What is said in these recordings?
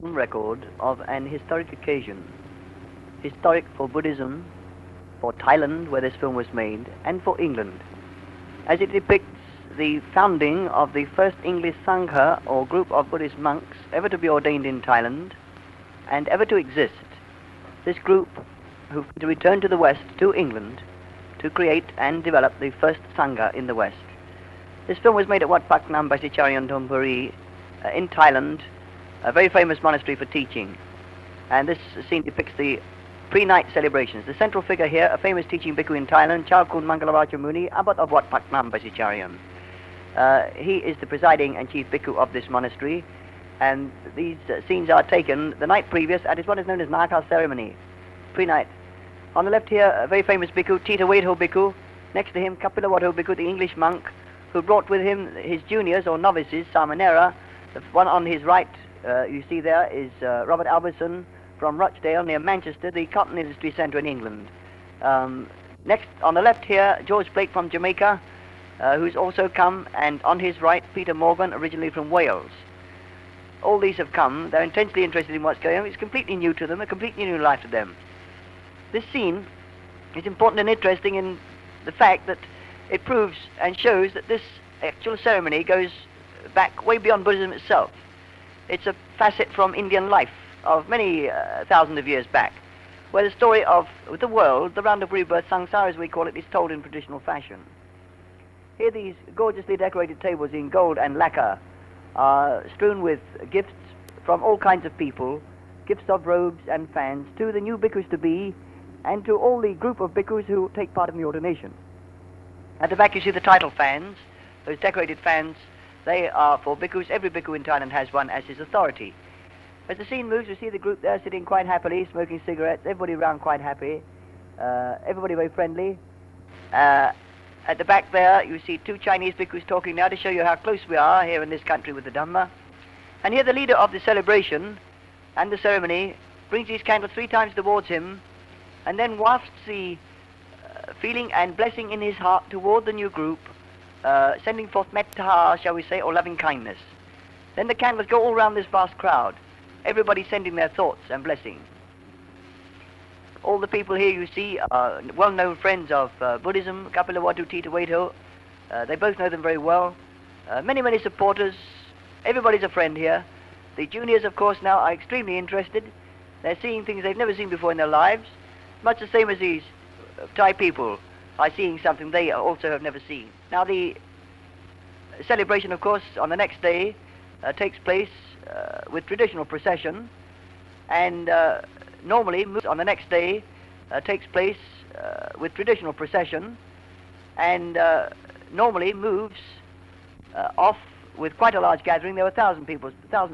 record of an historic occasion, historic for Buddhism, for Thailand, where this film was made, and for England, as it depicts the founding of the first English Sangha, or group of Buddhist monks, ever to be ordained in Thailand, and ever to exist. This group, who returned to the West, to England, to create and develop the first Sangha in the West. This film was made at Wat Pak Nam Basicharyan Thonburi in Thailand, a very famous monastery for teaching. And this scene depicts the pre-night celebrations. The central figure here, a famous teaching bhikkhu in Thailand, Chakun Mangalavacha Muni, abbot of Wat Pak Nam Basicharyan. He is the presiding and chief bhikkhu of this monastery, and these scenes are taken the night previous at what is known as Naka ceremony, pre-night. On the left here, a very famous bhikkhu, Tita Wedho bhikkhu. Next to him, Kapilavattho bhikkhu, the English monk, who brought with him his juniors or novices, Samanera. The one on his right, you see there, is Robert Albertson from Rochdale near Manchester, the cotton industry centre in England. Next, on the left here, George Blake from Jamaica, who's also come, and on his right, Peter Morgan, originally from Wales. All these have come. They're intensely interested in what's going on. It's completely new to them, a completely new life to them. This scene is important and interesting in the fact that it proves and shows that this actual ceremony goes back way beyond Buddhism itself. It's a facet from Indian life of many thousands of years back, where the story of the world, the round of rebirth, samsara as we call it, is told in traditional fashion. Here these gorgeously decorated tables in gold and lacquer are strewn with gifts from all kinds of people, gifts of robes and fans to the new bhikkhus to be, and to all the group of bhikkhus who take part in the ordination. At the back you see the title fans, those decorated fans. They are for bhikkhus. Every bhikkhu in Thailand has one as his authority. As the scene moves, you see the group there sitting quite happily, smoking cigarettes, everybody around quite happy, everybody very friendly. At the back there you see two Chinese bhikkhus talking now to show you how close we are here in this country with the Dhamma. And here the leader of the celebration and the ceremony brings his candle 3 times towards him, and then wafts the feeling and blessing in his heart toward the new group, sending forth metta, shall we say, or loving kindness. Then the candles go all round this vast crowd, everybody sending their thoughts and blessing. All the people here you see are well-known friends of Buddhism, Kapilavattho, Tita Wedho. They both know them very well. Many supporters. Everybody's a friend here. The juniors, of course, now are extremely interested. They're seeing things they've never seen before in their lives, much the same as these Thai people are seeing something they also have never seen. Now the celebration, of course, on the next day takes place with traditional procession, and normally moves on the next day takes place with traditional procession, and normally moves off with quite a large gathering. There were thousands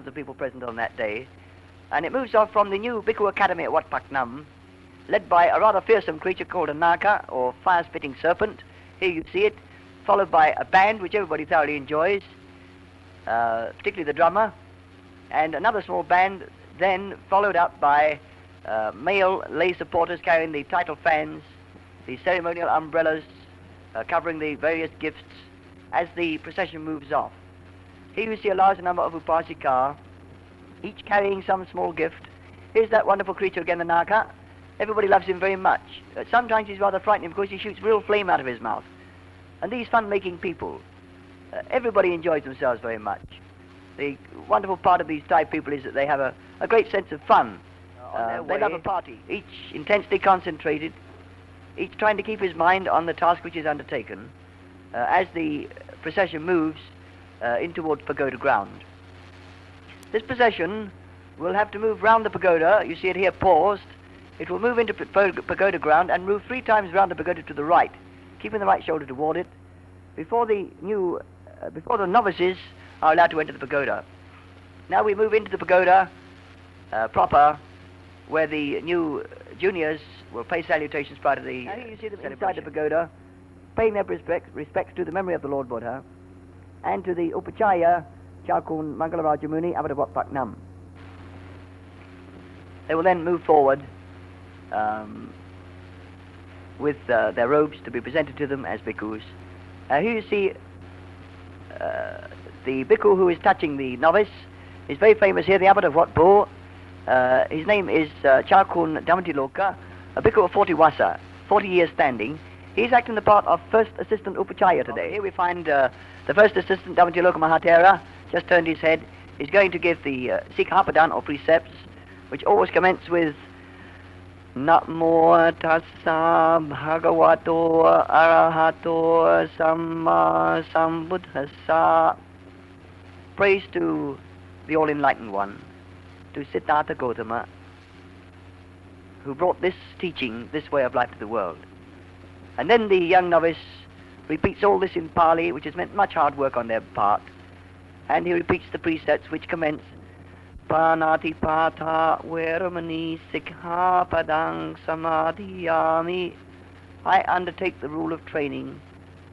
of people present on that day, and it moves off from the new Bhikkhu Academy at Wat Pak Nam, led by a rather fearsome creature called a Naka, or fire-spitting serpent. Here you see it, followed by a band which everybody thoroughly enjoys, particularly the drummer, and another small band, then followed up by male lay supporters carrying the title fans, the ceremonial umbrellas, covering the various gifts as the procession moves off. Here you see a large number of upasika, each carrying some small gift. Here's that wonderful creature again, the Naka. Everybody loves him very much. Sometimes he's rather frightening because he shoots real flame out of his mouth. And these fun-making people, everybody enjoys themselves very much. The wonderful part of these Thai people is that they have a great sense of fun. They love a party, each intensely concentrated, each trying to keep his mind on the task which is undertaken as the procession moves in towards pagoda ground. This procession will have to move round the pagoda. You see it here paused. It will move into pagoda ground and move 3 times round the pagoda to the right, keeping the right shoulder toward it, before the novices are allowed to enter the pagoda. Now we move into the pagoda proper, where the new juniors will pay salutations prior to the celebration. You see them inside the pagoda, paying their respects to the memory of the Lord Buddha, and to the Upachaya Chakun Mangalaraja Muni, abbot of Wat Pak Nam. They will then move forward with their robes to be presented to them as bhikkhus. Here you see the bhikkhu who is touching the novice is very famous here, the abbot of Wat Po, His name is Chakun Dhamatiloka, a bhikkhu of 40 wasa, 40 years standing. He's acting the part of first assistant upachaya today. Here we find the first assistant, Dhamatiloka Mahatera, just turned his head. He's going to give the Sikhapadan or precepts, which always commence with Namo Tassa Bhagavato Arahato Samma Sambuddhassa. Praise to the All-Enlightened One, to Siddhartha Gautama, who brought this teaching, this way of life to the world. And then the young novice repeats all this in Pali, which has meant much hard work on their part, and he repeats the precepts which commence Panati Pata Veramani Sikha Padang Samadhiyami. I undertake the rule of training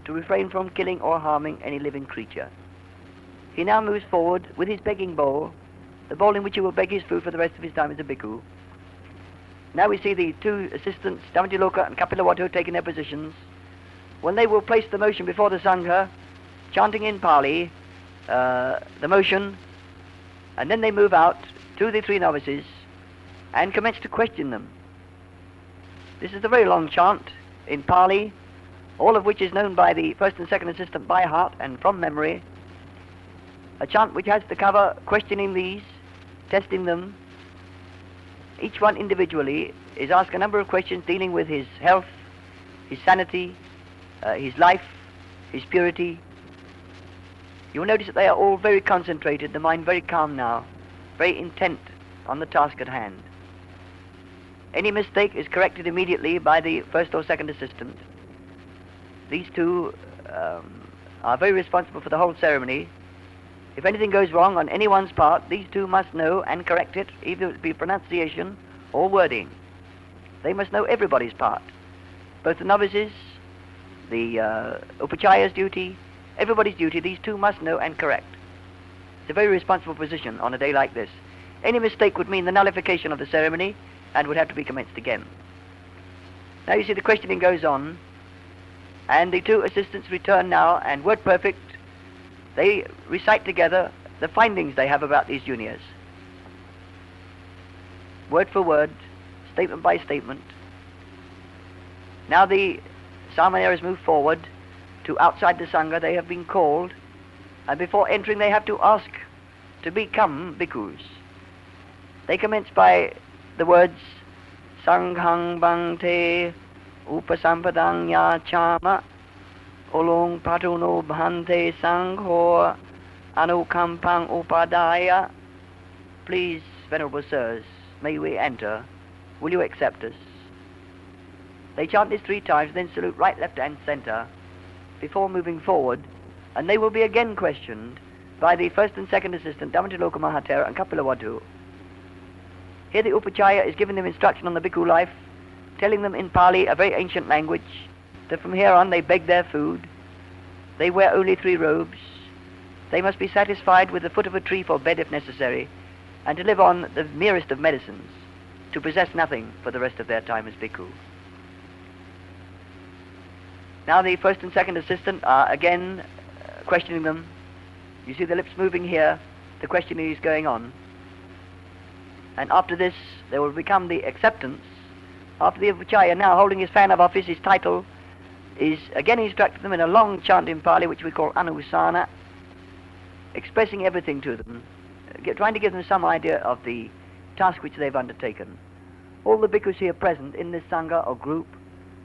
to refrain from killing or harming any living creature. He now moves forward with his begging bowl, the bowl in which he will beg his food for the rest of his time as a bhikkhu. Now we see the two assistants, Dhamatiloka and Kapilavatthu, taking their positions. When they will place the motion before the Sangha, chanting in Pali the motion, and then they move out to the three novices and commence to question them. This is a very long chant in Pali, all of which is known by the first and second assistant by heart and from memory. A chant which has to cover questioning these, testing them. Each one individually is asked a number of questions dealing with his health, his sanity, his life, his purity. You will notice that they are all very concentrated, the mind very calm now, very intent on the task at hand. Any mistake is corrected immediately by the first or second assistant. These two are very responsible for the whole ceremony. If anything goes wrong on anyone's part, these two must know and correct it, either it be pronunciation or wording. They must know everybody's part. Both the novices, the upachaya's duty, everybody's duty, these two must know and correct. It's a very responsible position on a day like this. Any mistake would mean the nullification of the ceremony and would have to be commenced again. Now you see the questioning goes on, and the two assistants return now, and word perfect, they recite together the findings they have about these juniors. Word for word, statement by statement. Now the Samaneras move forward to outside the Sangha. They have been called, and before entering they have to ask to become bhikkhus. They commence by the words Sanghang Bhante Upasampadang Yachama Olong Patuno Bhante Sangho Anukampang Upadaya. Please, Venerable Sirs, may we enter? Will you accept us? They chant this 3 times, then salute right, left and center before moving forward, and they will be again questioned by the first and second assistant, Dhamatiloka Mahatera and Kapilavatthu. Here the Upachaya is giving them instruction on the bhikkhu life, telling them in Pali, a very ancient language, that from here on they beg their food, they wear only 3 robes, they must be satisfied with the foot of a tree for bed if necessary, and to live on the merest of medicines, to possess nothing for the rest of their time as bhikkhu. Now the first and second assistant are again questioning them. You see the lips moving here, the questioning is going on. And after this, there will become the acceptance. After the Upachaya, now holding his fan of office, his title, is again instructing them in a long chant in Pali, which we call Anusana, expressing everything to them, trying to give them some idea of the task which they've undertaken. All the bhikkhus here present in this Sangha or group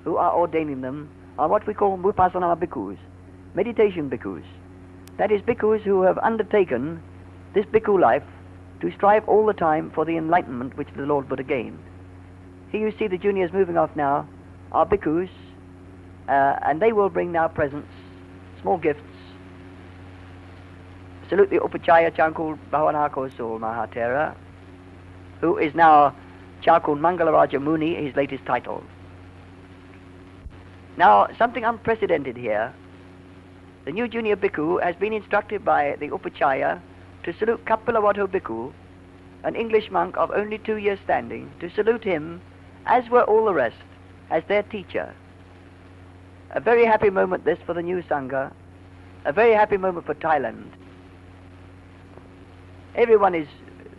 who are ordaining them are what we call Vipassana bhikkhus, meditation bhikkhus. That is, bhikkhus who have undertaken this bhikkhu life to strive all the time for the enlightenment which the Lord Buddha gained. Here you see the juniors moving off now are bhikkhus, and they will bring now presents, small gifts. Salute the Upachaya Chankul Bhavanako Sul Mahatera, who is now Chakul Mangalaraja Muni, his latest title. Now, something unprecedented here. The new junior bhikkhu has been instructed by the Upachaya to salute Kapilavatthu Bhikkhu, an English monk of only 2 years standing, to salute him, as were all the rest, as their teacher. A very happy moment this for the new Sangha, a very happy moment for Thailand. Everyone is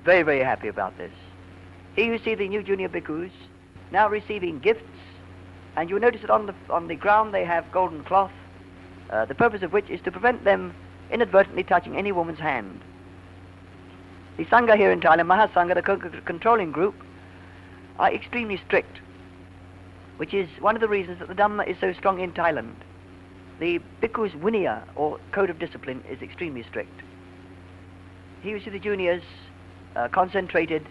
very, very happy about this. Here you see the new junior bhikkhus now receiving gifts, and you'll notice that on the ground they have golden cloth, the purpose of which is to prevent them inadvertently touching any woman's hand. The Sangha here in Thailand, Mahasangha, the controlling group, are extremely strict, which is one of the reasons that the Dhamma is so strong in Thailand. The bhikkhu's vinaya, or code of discipline, is extremely strict. Here you see the juniors concentrated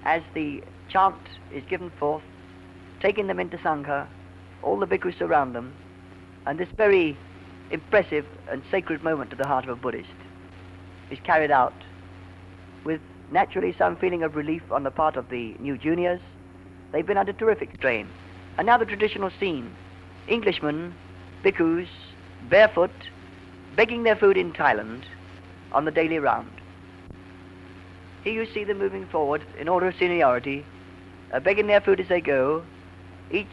as the chant is given forth, taking them into Sangha, all the bhikkhus surround them, and this very impressive and sacred moment to the heart of a Buddhist is carried out with naturally some feeling of relief on the part of the new juniors. They've been under terrific strain. And now the traditional scene, Englishmen, bhikkhus, barefoot, begging their food in Thailand on the daily round. Here you see them moving forward in order of seniority, begging their food as they go, each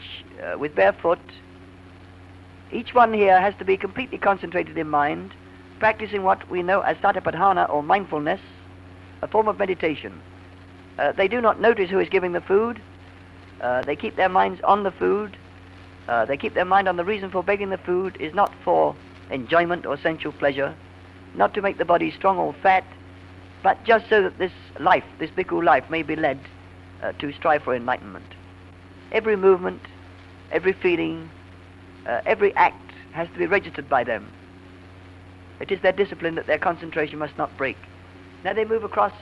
with bare foot. Each one here has to be completely concentrated in mind, practicing what we know as satipadhana, or mindfulness, a form of meditation. They do not notice who is giving the food. They keep their minds on the food. They keep their mind on the reason for begging the food is not for enjoyment or sensual pleasure, not to make the body strong or fat, but just so that this life, this bhikkhu life, may be led to strive for enlightenment. Every movement, every feeling, every act has to be registered by them. It is their discipline that their concentration must not break. Now they move across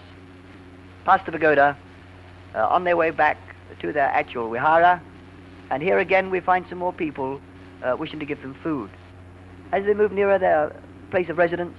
past the pagoda on their way back to their actual vihara, and here again we find some more people wishing to give them food. As they move nearer their place of residence,